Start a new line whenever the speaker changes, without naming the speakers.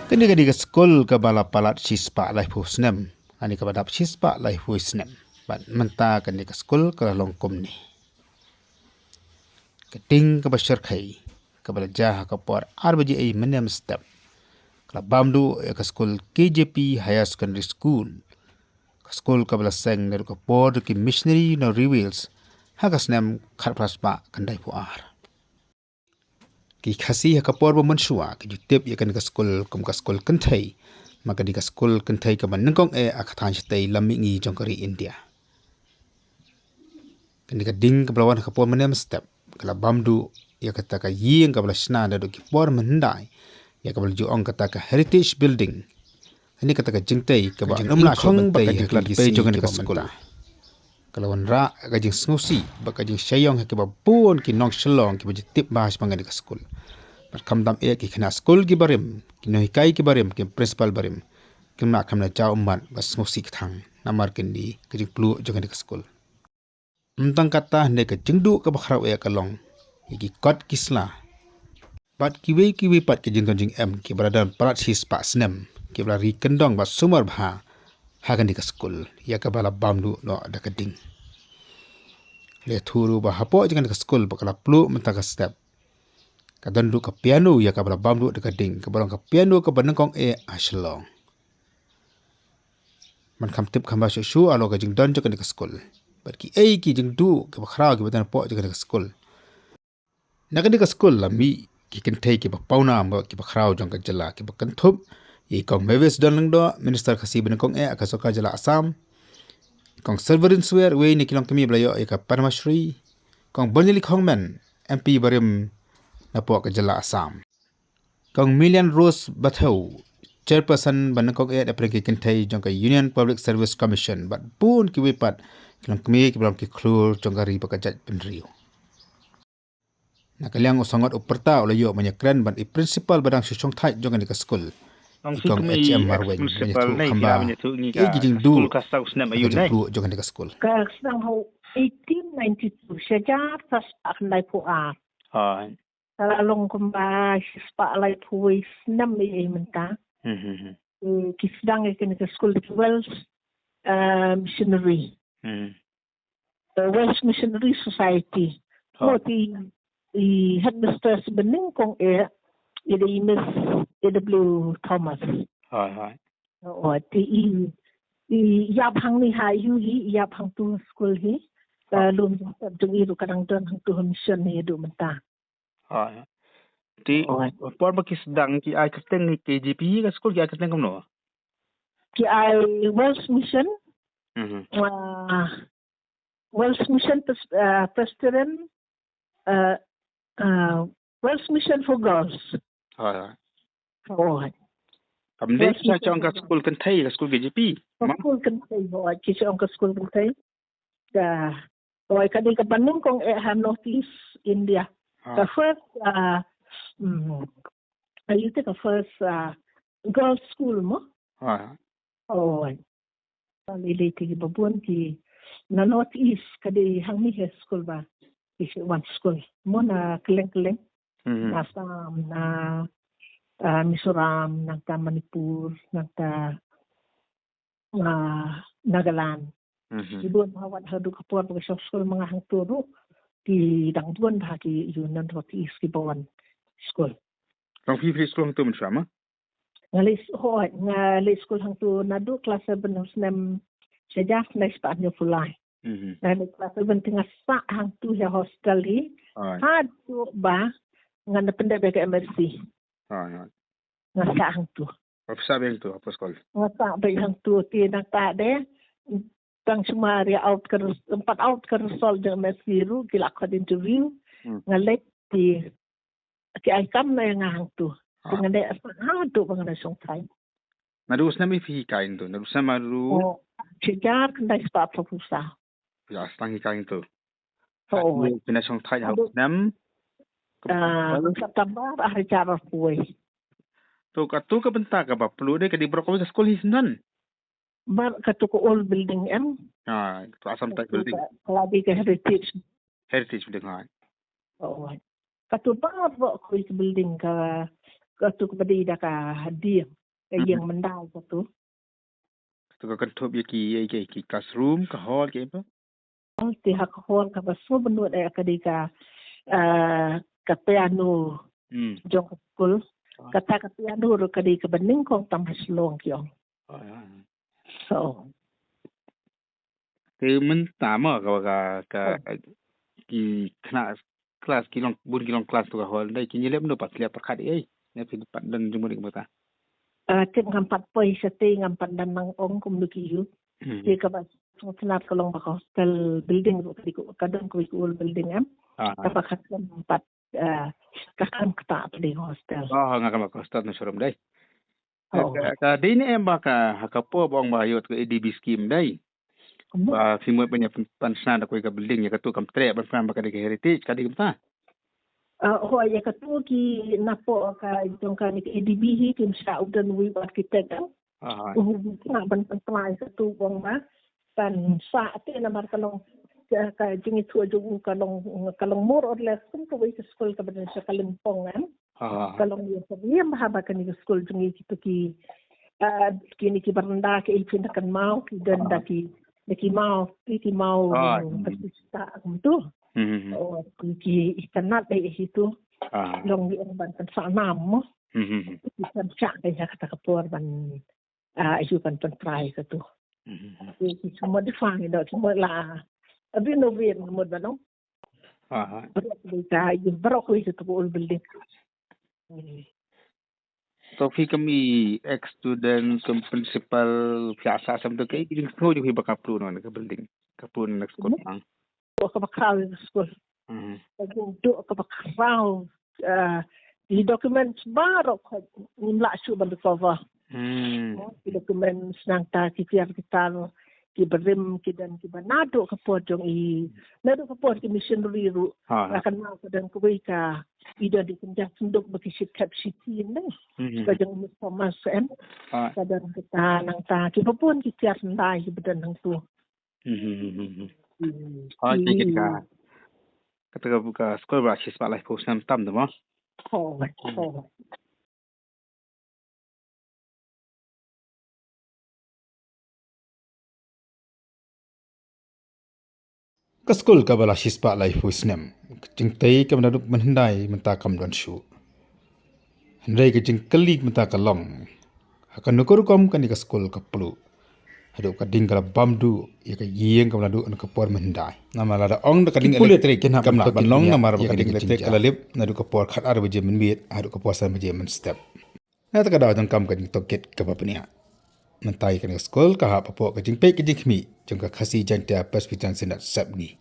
Kini kadi ke skul ke bala palat sispa lai fu snem. Ani ke badap sispa lai fu snem. Ban menta kini ke skul ke longkum ni. Keting ke basyar khai. Ke bala jah ke por arbaji ai menem step. Kala bamdu ke skul KJP Higher Secondary School. Ke skul ke bala seng dari ke por ki missionary no reveals. Haka snem khat praspa kandai fu ar. Ki khasi ka por bo mansua ki jutip ya kan ka skul kum ka skul kentai maka di ka skul kentai ka ban nangkong akathan sitai lami ngi jongkari India kan ka ding ka blawan ka por manem step kala bamdu ya kata ka ying ka blasna da do ki por mandai ya ka balju ong kata ka heritage building ini kata ka jingtai ka ba namla khong ba ka jingla pe jongan ka skul kalawan ra ka jing snusi ba ka jing shayong ke ba pun ki nong shalong ki ba tip bahas pangan ka skul bat kam dam ki khna skul ki barim ki noi kai ki barim ki principal barim ki na khamna cha umman ba snusi ki thang namar kin di ki jing plu jongan ka skul tang kata ne ka jingdu ka ba khraw ka long ki kot kisla bat ki we pat ki jing jing em ki baradan parat his pa snem ki bla ri kendong ba sumar bha hagan di ka skul ya ka bala bamdu no da ka ding le thuru ba hapo jangan ka skul ba kala plu menta ka step ka dandu ka piano ya ka bala bamdu da ka ding ka barang ka piano ka banangkong ashlong man kam tip khamba shu alo ka jing don jangan ka skul ba ki ki jing du ka khra ki badan po jangan ka skul na ka di ka skul la mi ki ken thai ki ba pauna ba ki ba khra jang ka jala ki ba kan thup kong Mavis Donlang do minister khasi banangkong ka soka jala Assam kong Silverin Swear we ni kilong kami blayo ka Parmashri kong Bonjali Khongman MP barim na po ka jala Assam kong Million Rose Bathau chairperson banangkong da preki kentai jong ka Union Public Service Commission but pun ki wipat kilong kami ki blam ki klur jong ka ri ba ka jaj penrio nakaliang usangot uperta ulayo manyakran ban i principal badang susong thai jong ka school
Kong HM Marwen municipal nei kira menyetu ngi ka school ka sa usnem ayun nei
jogan ka school
ka sang ho 1892 sejak tas aknai pu a long kumba spa lai pu nam ai menta ki sedang ke school di Welsh missionary Welsh Missionary Society di headmistress bening kong ini Miss A.W. Thomas.
Hai.
Ti yap hang ni hai yu hi yap hang tu school hi. Lum jung i ru kadang don hang tu mission ni du menta.
Hai. Ti por ba ki sedang ki ai kapten ni KJP ka school ki ai kapten kamno.
Ki ai Welsh Mission. Welsh Mission President Welsh Mission for Girls.
Hai.
Rồi.
Amde cha chong ka school kan thai ka school KJP.
School kan thai rồi chi chong ka school kan thai. Ka rồi ka di ka Bandung kong North East India. The first you take a first girls school mo.
Hai.
Rồi. Lili ti babun ki na North East ka di hang ni school ba. Is one school. Mo na keleng-keleng. Assam na Mizoram, nagta Manipur, nagta Nagaland. Ibon hawat hadu kapur pag school mga hangturo di dangduan bahagi yunan roti iski bawan school.
Kang fi school hangtu mensama?
Ngali school hangtu nadu kelas 7 usnem sejak naispaatnya fulai. Ngali kelas 7 tengah sa hangtu ya hostel hi. Hadu ba ngana pendek ke MSc. Ngasa hang tu.
Apa sabi itu apa sekolah?
Ngasa baik hang tu ti nak tak de. Tang semua ria out ke 4 out ke result jang mesiru kila kod interview. Ngalek ti ki ai kam na yang hang tu. Dengan de ha tu bangan song thai.
Narus na mi fi kain tu. Narus na maru.
Cigar kendai spa propusa.
Ya stangi kain tu.
Oh.
Kena song thai harus nam.
September hari cara puai.
Tu ka benta ka ba perlu de ka di brokol school hisnan.
Bar ka tu ko old building
tu Assam type building.
Kalau di ke heritage
building hai.
Oh. Ka tu bar ko building ka tu ko badi da ka dia. yang mendai satu.
Tu kan top ya ki classroom ka hall ke apa?
Ti hak hall ka baso benut akadika ka piano jong school kata ka piano ro kadika bening kong tambah slong kyong. So
Ke mentama ka ki kelas kilong kelas tu ka hall dai ki nyelep no pas liap pakat ne pi pat dan jumur ik mata.
Cik ngampat poi seti ngampat dan nang ong kum duki yu. Dia ka bas senap kolong ba hostel building ro kadang ko building am. Kapakat ngampat kakam kata di hostel.
Ngakam ka hostel no shorum dai. Ka dini em ba ka hakapo bong ba yot ke EDB scheme dai. Ba fi mo punya pansana ko ka building ya ka tu kam tre ban fam ba ka de heritage ka di ta.
Ho ya ka tu ki napo ka jong ka ni EDB hi kim sa udan wi architect am. Nga ban pentlai ka tu bong ba pan sa te na mar kalong ka jingi tu jong kalong more or less kum ko wi school ka ban sa Kalimpong am. Kalong ya sabiam ba ka ni school jingi ki kini ki baranda ki ipin kan mau ki ganda ki mau pesta tu ki ikanat dai itu long di ban kan sa nam mo kan cha dai kata kapur ban isu kan try tu ki semua defang do semua la abi no bien mo ba no ka yung barok itu tu building.
So fi kami ex student kum principal biasa sam tu kai iding ko ju hi bakaplu no ka building kapun nak sekolah ang
ka bakal school do ka bakal di dokumen baru ko nimla su ban cover di dokumen nang ta kita ki berim ki dan ki banado ka pojong nado ka poj ki missionary ru akan mau dan ko ka ida di kendak sunduk bagi sikap city ni kadang Thomas kadang kita nang ta ki pun ki tiar ndai ki bedan nang tu
kita kata buka sekolah berasas pak life post nam tam tu mah
Ka school ka bala shispa lai fusnem jingtai ka manaduk manhindai menta kam don shu hendai ka jingkali menta ka long hakan nukur kom kan ka school ka plu hadu ka ding kala bamdu ya ka yeng ka manaduk an ka por manhindai namala da ong da ka ding electric ken kam la banlong namar ka ding electric kala lip nadu ka por khat ar baje minbit hadu ka por sa baje min step na ta ka da jang kam ka ding toket ka papnia mentai ka school ka ha papo ka jingpe ka jingmi jang ka khasi janta pas pitan sinat sabni